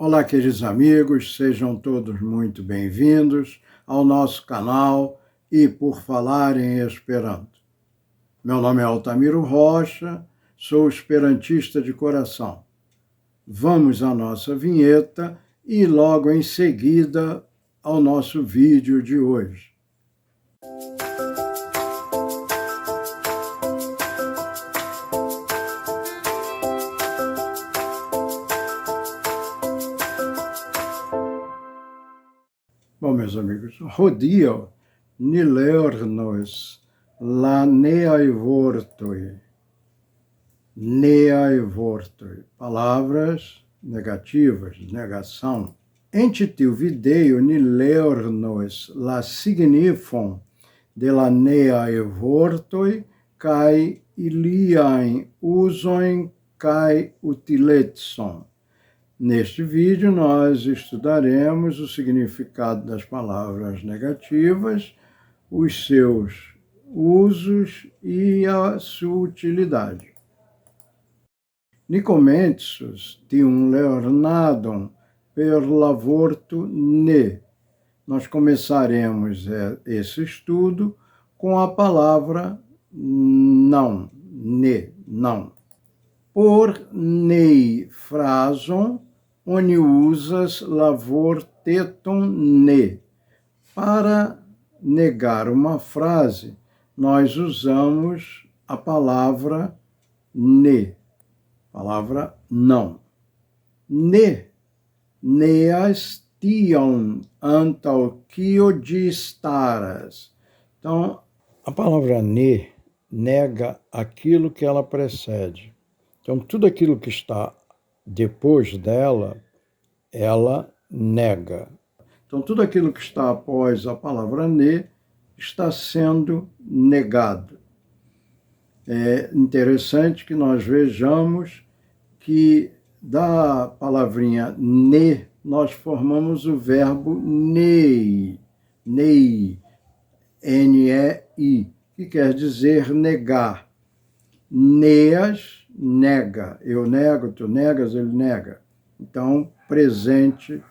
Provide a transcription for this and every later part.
Olá, queridos amigos, sejam todos muito bem-vindos ao nosso canal e por falar em Esperanto. Meu nome é Altamiro Rocha, sou esperantista de coração. Vamos à nossa vinheta e logo em seguida ao nosso vídeo de hoje. Bom, meus amigos, Rodio nileurnos la neaivortoi. Neaivortoi. Palavras negativas, negação. Entitiu videio nileurnos la signifon de la neaivortoi kai iliain usoin kai utiletson. Neste vídeo, nós estudaremos o significado das palavras negativas, os seus usos e a sua utilidade. Nicomensus tium leornadum per lavorto ne. Nós começaremos esse estudo com a palavra não, ne, não. Por nei phrason oni usas lavortetum ne. Para negar uma frase, nós usamos a palavra ne, palavra não. Ne, neas tion antau kio distaras. Então, a palavra ne nega aquilo que ela precede. Então, tudo aquilo que está depois dela, ela nega. Então, tudo aquilo que está após a palavra ne está sendo negado. É interessante que nós vejamos que da palavrinha ne, nós formamos o verbo nei, nei, N-E-I, que quer dizer negar. Neas, nega. Eu nego, tu negas, ele nega. Então, presente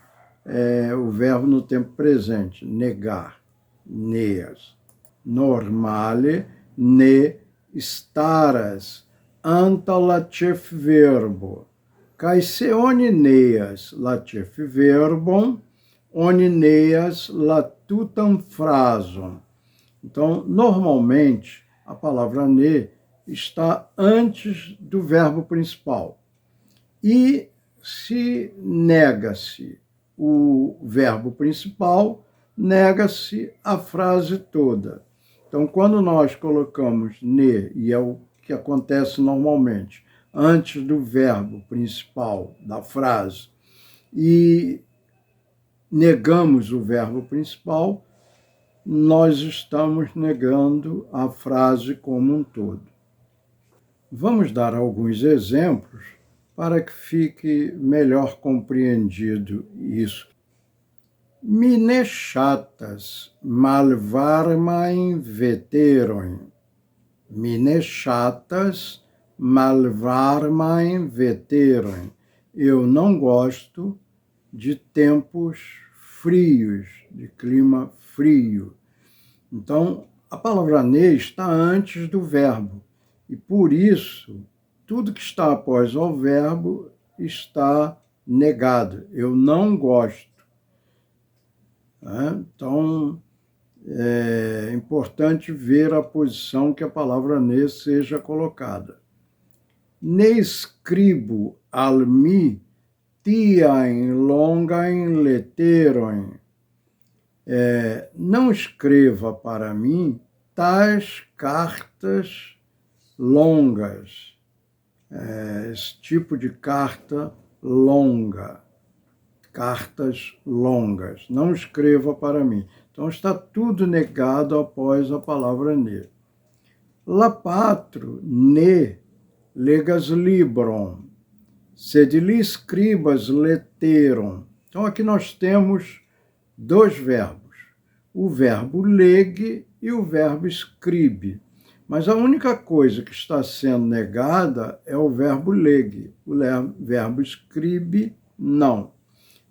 é o verbo no tempo presente, negar. Neas. Normale, ne staras, anta latif verbo. Kai se oni neas latif verbum, oni neas latutam phrason. Então, normalmente, a palavra ne está antes do verbo principal. E se nega-se o verbo principal, nega-se a frase toda. Então, quando nós colocamos ne, e é o que acontece normalmente, antes do verbo principal da frase, e negamos o verbo principal, nós estamos negando a frase como um todo. Vamos dar alguns exemplos para que fique melhor compreendido isso. Mine chatas malvarmain veteroin. Mine chatas malvarmain veteroin. Eu não gosto de tempos frios, de clima frio. Então, a palavra ne está antes do verbo. E por isso, tudo que está após o verbo está negado. Eu não gosto. Então, é importante ver a posição que a palavra ne seja colocada. Ne scribo al mi tiain longain letteroin. Não escreva para mim tais cartas longas, esse tipo de carta longa, cartas longas. Não escreva para mim. Então, está tudo negado após a palavra ne. La patro ne legas libron, sed li scribas letteron. Então, aqui nós temos dois verbos, o verbo lege e o verbo scribe. Mas a única coisa que está sendo negada é o verbo lege. O verbo scribe, não.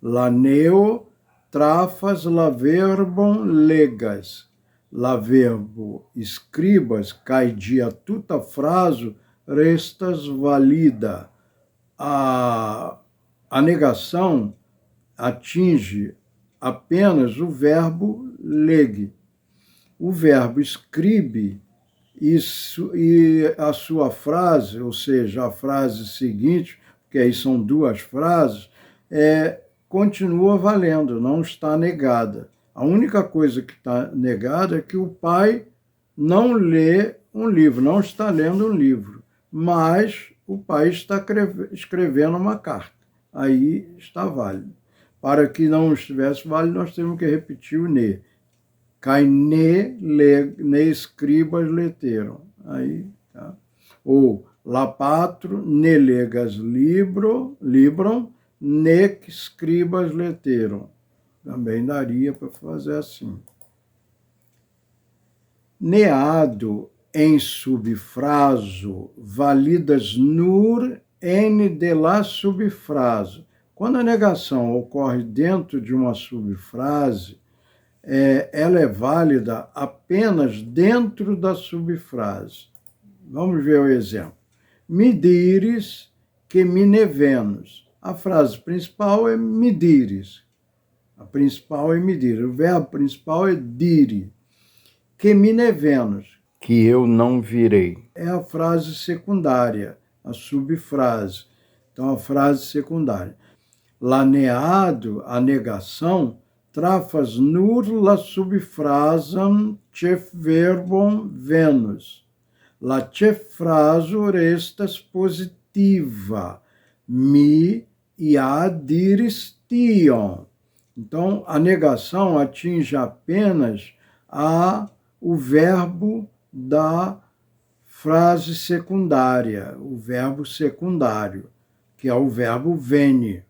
La neo trafas la verbum legas. La verbo scribas cae dia tuta fraso restas valida. A negação atinge apenas o verbo lege. O verbo scribe isso, e a sua frase, ou seja, a frase seguinte, porque aí são duas frases, continua valendo, não está negada. A única coisa que está negada é que o pai não lê um livro, não está lendo um livro, mas o pai está escrevendo uma carta. Aí está válido. Para que não estivesse válido, nós temos que repetir o ne. Kai ne scribas leteram. Aí, tá? Ou la patro ne legas libron, nec scribas leteram. Também daria para fazer assim. Neado em subfraso, validas nur n de la subfraso. Quando a negação ocorre dentro de uma subfrase, ela é válida apenas dentro da subfrase. Vamos ver o exemplo. Me dires que me nevenos. A frase principal é me dires. A principal é me dires. O verbo principal é dire. Que me nevenos. Que eu não virei. É a frase secundária, a subfrase. Então, a frase secundária. Laneado, a negação, trafas nur la subfrasam cef verbum venus. La cef fraso restas positiva. Mi e a diris tion. Então, a negação atinge apenas o verbo da frase secundária, o verbo secundário, que é o verbo veni.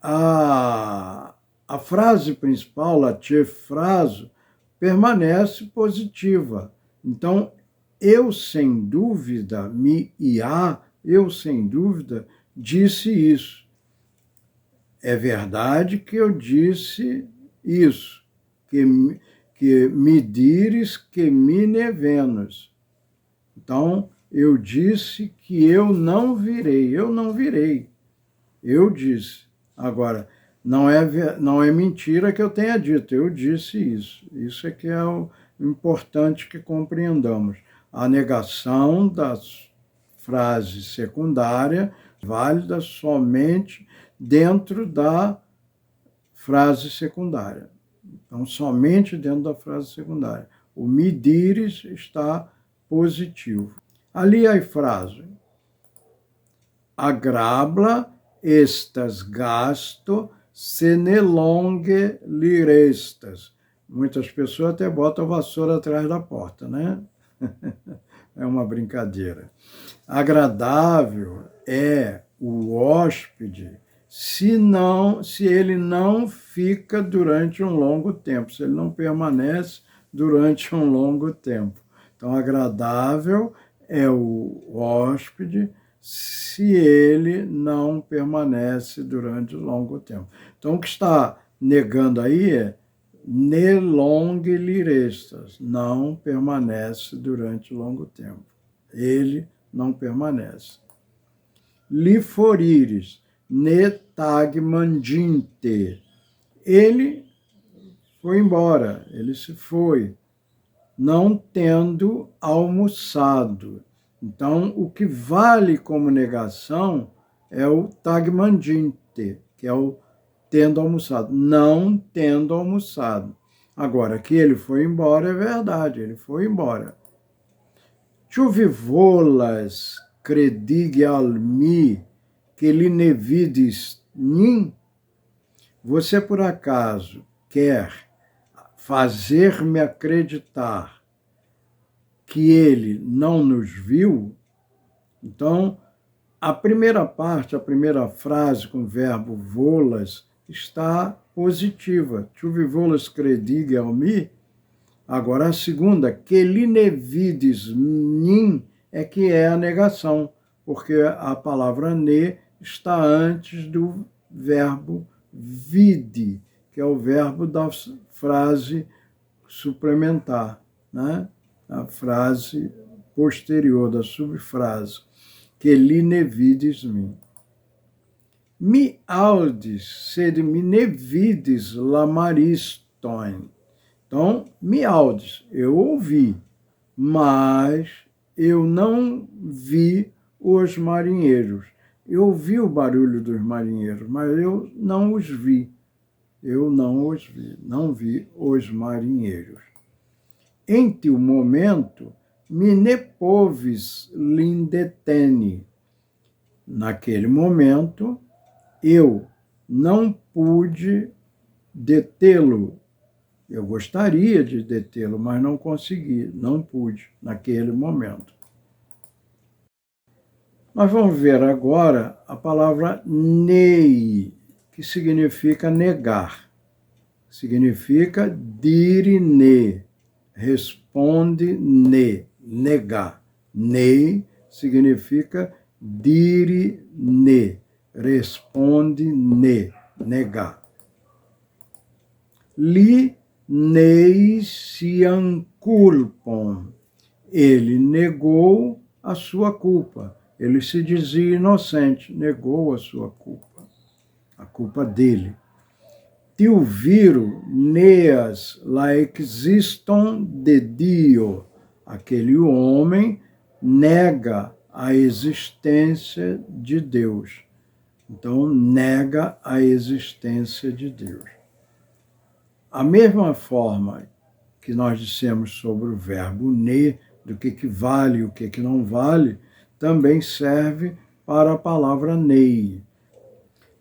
A frase principal, la cef fraso, permanece positiva. Então, eu sem dúvida, mi e a, eu sem dúvida, disse isso. É verdade que eu disse isso, que me dires que me nevenos. Então, eu disse que eu não virei. Eu não virei. Eu disse. Agora, não é mentira que eu tenha dito. Eu disse isso. Isso é que é o importante que compreendamos. A negação da frase secundária válida somente dentro da frase secundária. Então, somente dentro da frase secundária. O me dires está positivo. Ali a frase. Agrabla estas gasto se ne longe li restas. Muitas pessoas até botam a vassoura atrás da porta, né? É uma brincadeira. Agradável é o hóspede se ele não fica durante um longo tempo, se ele não permanece durante um longo tempo. Então, agradável é o hóspede se ele não permanece durante um longo tempo. Então, o que está negando aí é ne longe li restas, não permanece durante longo tempo. Ele não permanece. Li forires, ne tag mandinte. Ele foi embora, ele se foi, não tendo almoçado. Então, o que vale como negação é o tag mandinte, que é o tendo almoçado, não tendo almoçado. Agora, que ele foi embora é verdade, ele foi embora. Chuvivolas credig al mi, que li ne vidis nin. Você, por acaso, quer fazer-me acreditar que ele não nos viu? Então, a primeira parte, a primeira frase com o verbo volas está positiva. Chuvivolas credig al mi. Agora, a segunda, que li ne vidis nin, é que é a negação, porque a palavra ne está antes do verbo vide, que é o verbo da frase suplementar, né? A frase posterior da subfrase, que li ne vides mi. Mi audis, sed mi ne vides la mariston. Então, mi audis, eu ouvi, mas eu não vi os marinheiros. Eu ouvi o barulho dos marinheiros, mas eu não os vi. Eu não os vi, não vi os marinheiros. Ente o momento, mi ne povis lindetene. Naquele momento, eu não pude detê-lo. Eu gostaria de detê-lo, mas não consegui, não pude naquele momento. Nós vamos ver agora a palavra nei, que significa negar. Significa dire ne, responde ne, negar. Nei significa dire ne, responde ne, negar. Li neis sian culpam. Ele negou a sua culpa. Ele se dizia inocente, negou a sua culpa, a culpa dele. Tiu viro neas la existam de Dio. Aquele homem nega a existência de Deus. Então, nega a existência de Deus. A mesma forma que nós dissemos sobre o verbo ne, do que vale e o que não vale, também serve para a palavra nei.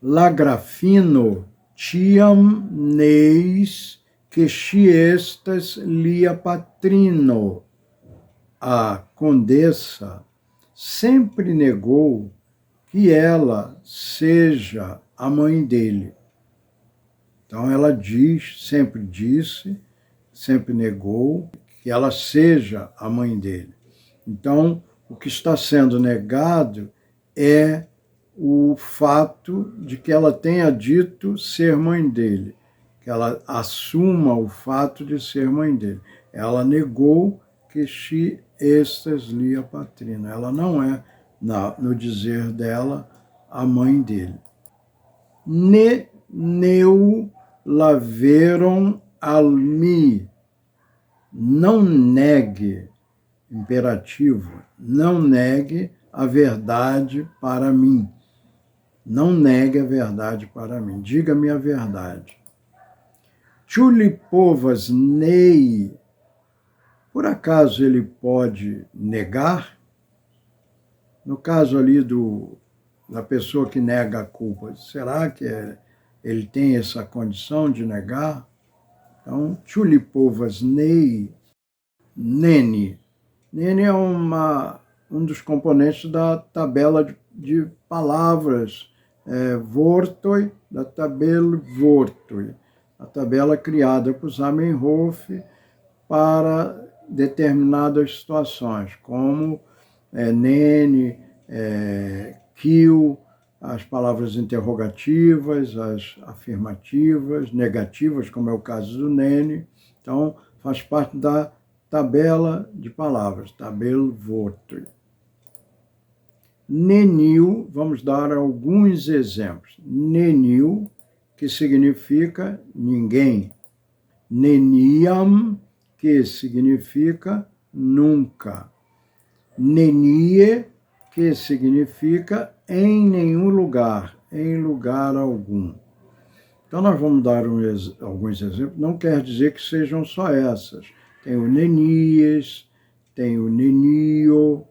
Lagrafino tiam neis que estas lia patrino. A condessa sempre negou que ela seja a mãe dele. Então ela diz, sempre disse, sempre negou que ela seja a mãe dele. Então, o que está sendo negado é o fato de que ela tenha dito ser mãe dele, que ela assuma o fato de ser mãe dele. Ela negou que estas lia patrina. Ela não é, no dizer dela, a mãe dele. Ne neu laveron almi. Não negue, imperativo, não negue a verdade para mim. Não negue a verdade para mim. Diga-me a verdade. Chulipovas nei. Por acaso ele pode negar? No caso ali da pessoa que nega a culpa, será que ele tem essa condição de negar? Então, chulipovas nei, nene. Nene é um dos componentes da tabela de palavras, vortoi, da tabela vortoi, a tabela criada por Zamenhof para determinadas situações, como nene, kill, as palavras interrogativas, as afirmativas, negativas, como é o caso do nene. Então, faz parte da tabela de palavras, tabel vortoi. Nenil, vamos dar alguns exemplos. Nenil, que significa ninguém. Neniam, que significa nunca. Nenie, que significa em nenhum lugar, em lugar algum. Então, nós vamos dar alguns exemplos. Não quer dizer que sejam só essas. Tem o nenias, tem o nenio,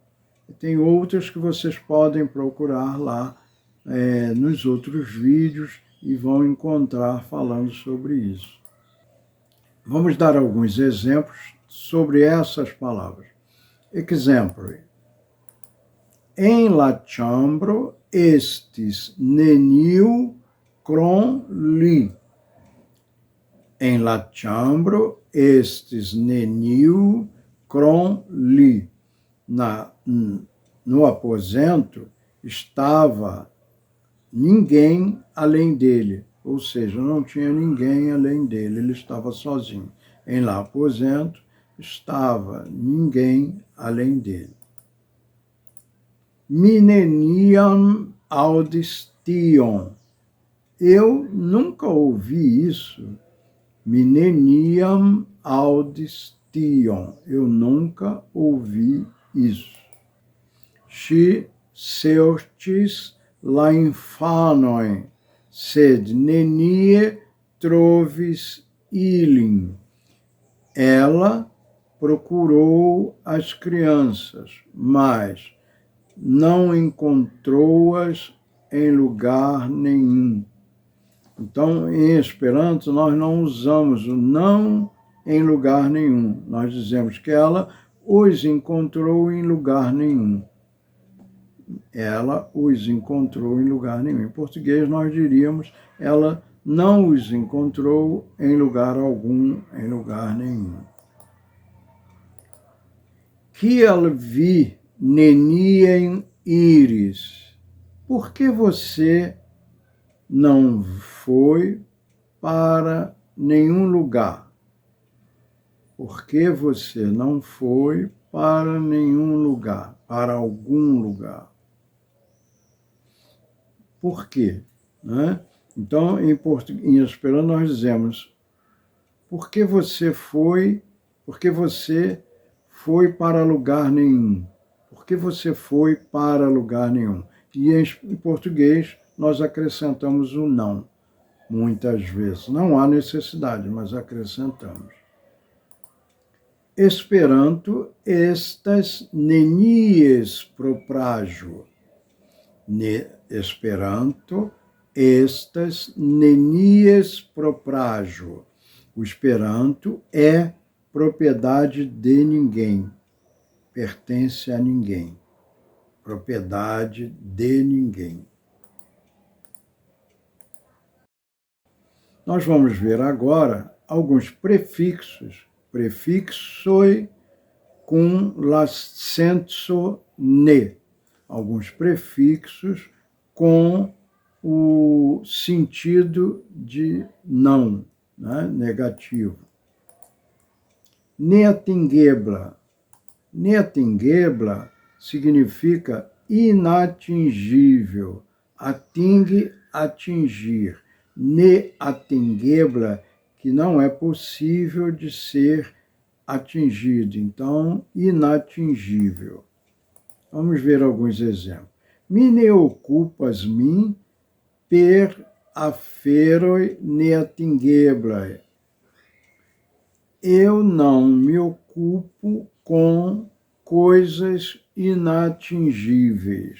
tem outras que vocês podem procurar lá nos outros vídeos e vão encontrar falando sobre isso. Vamos dar alguns exemplos sobre essas palavras. Exemplo. En la chambro estis neniu krom li. En la chambro estis neniu krom li. No aposento estava ninguém além dele, ou seja, não tinha ninguém além dele, ele estava sozinho. Em lá aposento estava ninguém além dele. Mineniam audistion. Eu nunca ouvi isso. Mineniam audistion. Eu nunca ouvi isso. Si seurtis la infanoi, sed nenie trovis ilin. Ela procurou as crianças, mas não encontrou-as em lugar nenhum. Então, em Esperanto, nós não usamos o não em lugar nenhum. Nós dizemos que ela os encontrou em lugar nenhum. Ela os encontrou em lugar nenhum. Em português, nós diríamos, ela não os encontrou em lugar algum, em lugar nenhum. Kiel vi nenien iris. Por que você não foi para nenhum lugar? Por que você não foi para nenhum lugar, para algum lugar? Por quê? Né? Então, em Esperanto, nós dizemos, por que você foi para lugar nenhum? Por que você foi para lugar nenhum? E em português, nós acrescentamos o não, muitas vezes. Não há necessidade, mas acrescentamos. Esperanto estas nenies propraĵo. Esperanto estas nenies propraĵo. O Esperanto é propriedade de ninguém, pertence a ninguém, propriedade de ninguém. Nós vamos ver agora alguns prefixos, prefixoi com l'acento ne, alguns prefixos com o sentido de não, né? Negativo. Neatingebla. Neatingebla significa inatingível. Atingue, atingir. Neatingebla, que não é possível de ser atingido. Então, inatingível. Vamos ver alguns exemplos. Mi ne ocupas min per aferoi neatingeblai. Eu não me ocupo com coisas inatingíveis.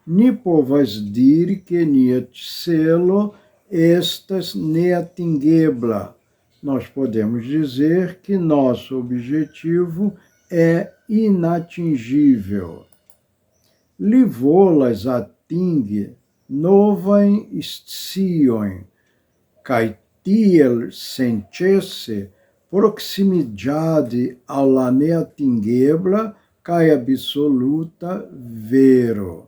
Ni povas diri que nia celo estas neatingebla. Nós podemos dizer que nosso objetivo é inatingível. Li volas atingi novain sciojn, kaj tiel senĉese proximidade ao la neatingebla kaj absoluta vero.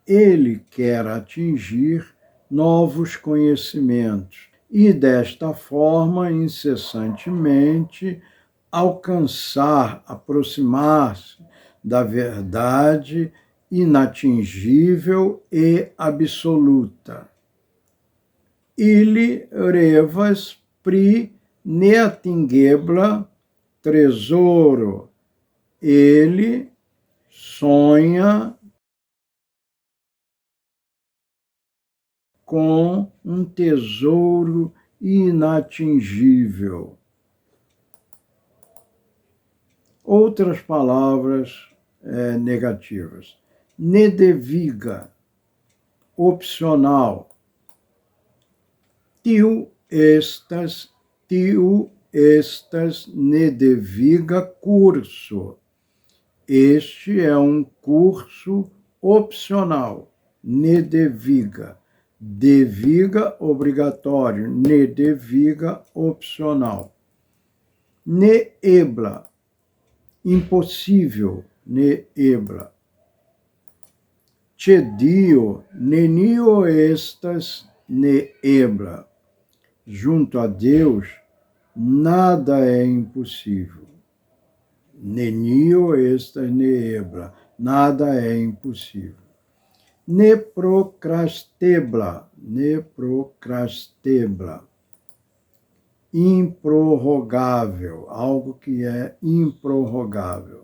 Ele quer atingir novos conhecimentos e, desta forma, incessantemente, alcançar, aproximar-se da verdade inatingível e absoluta. Ili revas pri neatingebla tesoro. Ele sonha com um tesouro inatingível. Outras palavras negativas. Nedeviga, opcional. Tiu estas nedeviga curso. Este é um curso opcional. Nedeviga. Deviga, obrigatório. Nedeviga, opcional. Neebla, impossível. Neebla. Cedio, nenio estas neebla. Junto a Deus, nada é impossível. Nenio estas neebla. Nada é impossível. Neprocrastebla. Neprocrastebla. Improrrogável. Algo que é improrrogável.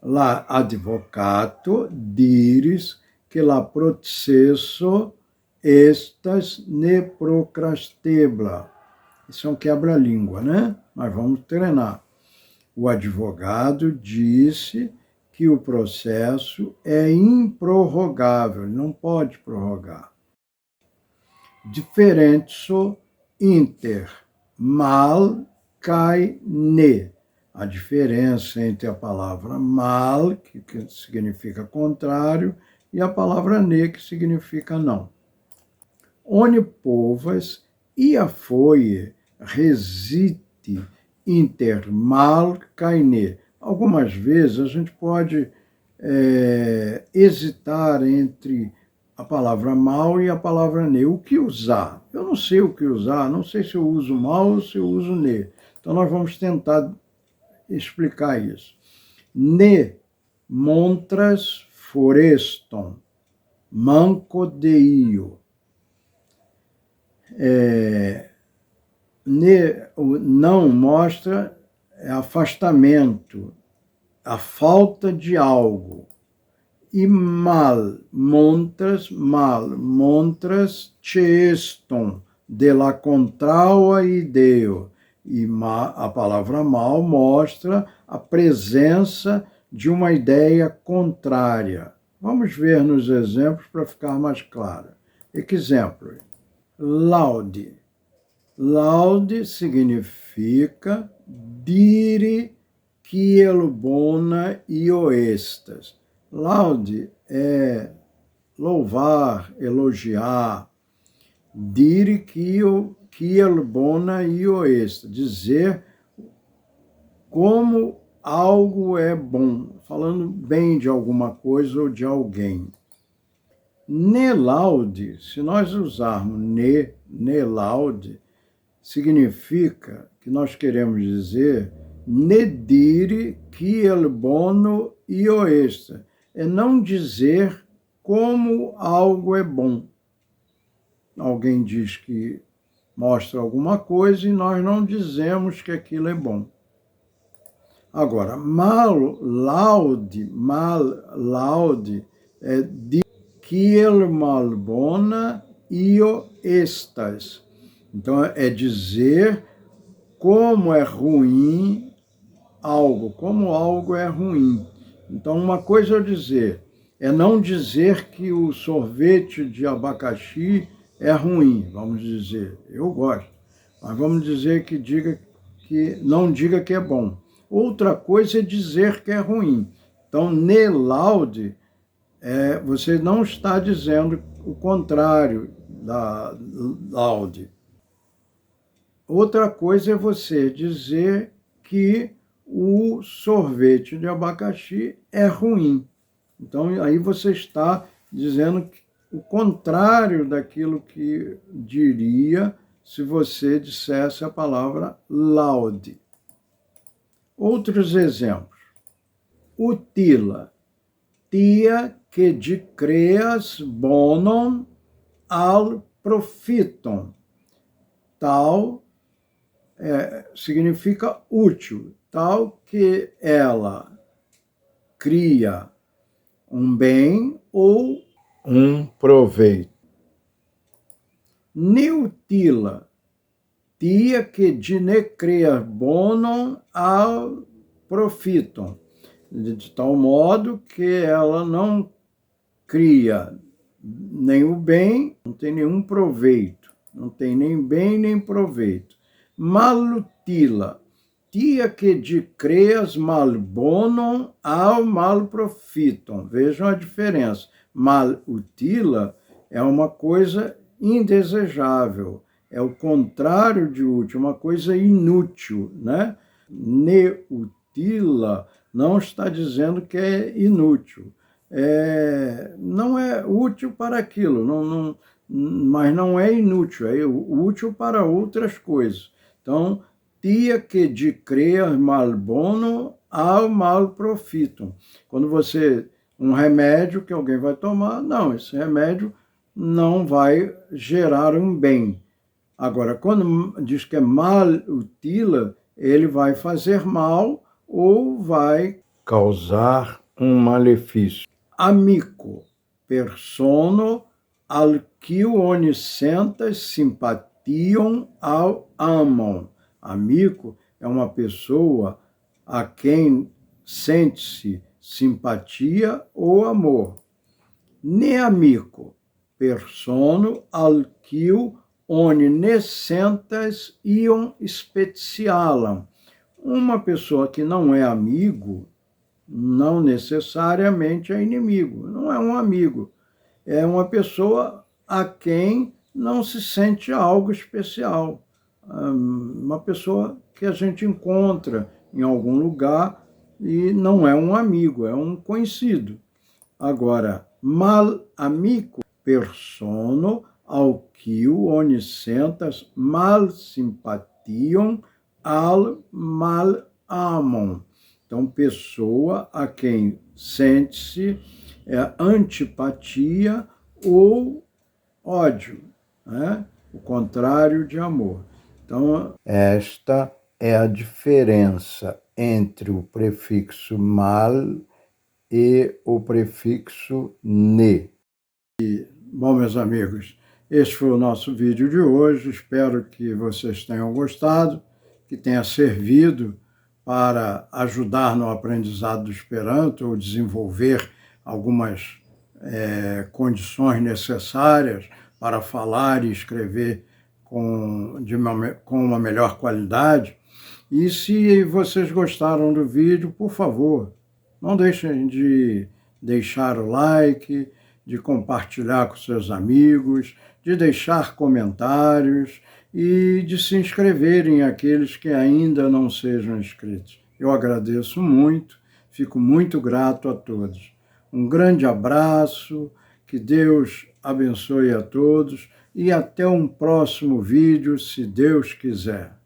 La advocato diris que la processo estas neprocrastebla. Isso é um quebra-língua, né? Mas vamos treinar. O advogado disse que o processo é improrrogável, não pode prorrogar. Diferentio inter mal kai ne. A diferença entre a palavra mal, que significa contrário, e a palavra ne, que significa não. Oni povas ia foie resite inter mal kai ne. Algumas vezes a gente pode hesitar entre a palavra mal e a palavra ne. O que usar? Eu não sei o que usar, não sei se eu uso mal ou se eu uso ne. Então nós vamos tentar explicar isso. Ne montras foreston, manco deio. O não mostra afastamento, a falta de algo. E mal montras ceston, de la contraua ideo. E a palavra mal mostra a presença de uma ideia contrária. Vamos ver nos exemplos para ficar mais claro. Exemplo. Laude. Laude significa dire kiel bona io estas. Laude é louvar, elogiar. Dire kiel bona io est. Dizer como algo é bom. Falando bem de alguma coisa ou de alguém. Ne laude, se nós usarmos ne laude, significa que nós queremos dizer ne dire kiel bono io est. É não dizer como algo é bom. Alguém diz que mostra alguma coisa e nós não dizemos que aquilo é bom. Agora, mal laude é di kiel malbona io estas. Então, é dizer como é ruim algo, como algo é ruim. Então, uma coisa é dizer, é não dizer que o sorvete de abacaxi é ruim, vamos dizer, eu gosto, mas vamos dizer que não diga que é bom. Outra coisa é dizer que é ruim. Então, ne laude, você não está dizendo o contrário da laude. Outra coisa é você dizer que o sorvete de abacaxi é ruim. Então, aí você está dizendo o contrário daquilo que diria se você dissesse a palavra laude. Outros exemplos. Utila. Tia que de creas bonum al profitum. Tal significa útil, tal que ela cria um bem ou um proveito. Neutila, tia que de ne crea bonum al profitum, de tal modo que ela não cria nem o bem, não tem nenhum proveito, não tem nem bem nem proveito. Malutila, tia que de creas malbonum ao mal profitum. Vejam a diferença. Malutila é uma coisa indesejável, é o contrário de útil, uma coisa inútil, né? Neutila não está dizendo que é inútil. Não é útil para aquilo, mas não é inútil, é útil para outras coisas. Então, tia que de crer mal bono ao mal profitum. Quando você, um remédio que alguém vai tomar, não, esse remédio não vai gerar um bem. Agora, quando diz que é mal utila, ele vai fazer mal ou vai causar um malefício. Amico, persono al quio onicentas simpatiam ao amam. Amigo é uma pessoa a quem sente-se simpatia ou amor. Ne amico, persono al quio oni nescentas iam specialam. Uma pessoa que não é amigo, não necessariamente é inimigo, não é um amigo. É uma pessoa a quem não se sente algo especial. Uma pessoa que a gente encontra em algum lugar e não é um amigo, é um conhecido. Agora, mal amico, persono ao quio onicentas mal simpatiam al mal amam. Então, pessoa a quem sente-se antipatia ou ódio, né? O contrário de amor. Então, esta é a diferença entre o prefixo mal e o prefixo ne. Bom, meus amigos, este foi o nosso vídeo de hoje. Espero que vocês tenham gostado, que tenha servido para ajudar no aprendizado do Esperanto ou desenvolver algumas condições necessárias para falar e escrever com uma melhor qualidade. E se vocês gostaram do vídeo, por favor, não deixem de deixar o like, de compartilhar com seus amigos, de deixar comentários e de se inscreverem aqueles que ainda não sejam inscritos. Eu agradeço muito, fico muito grato a todos. Um grande abraço, que Deus abençoe a todos e até um próximo vídeo, se Deus quiser.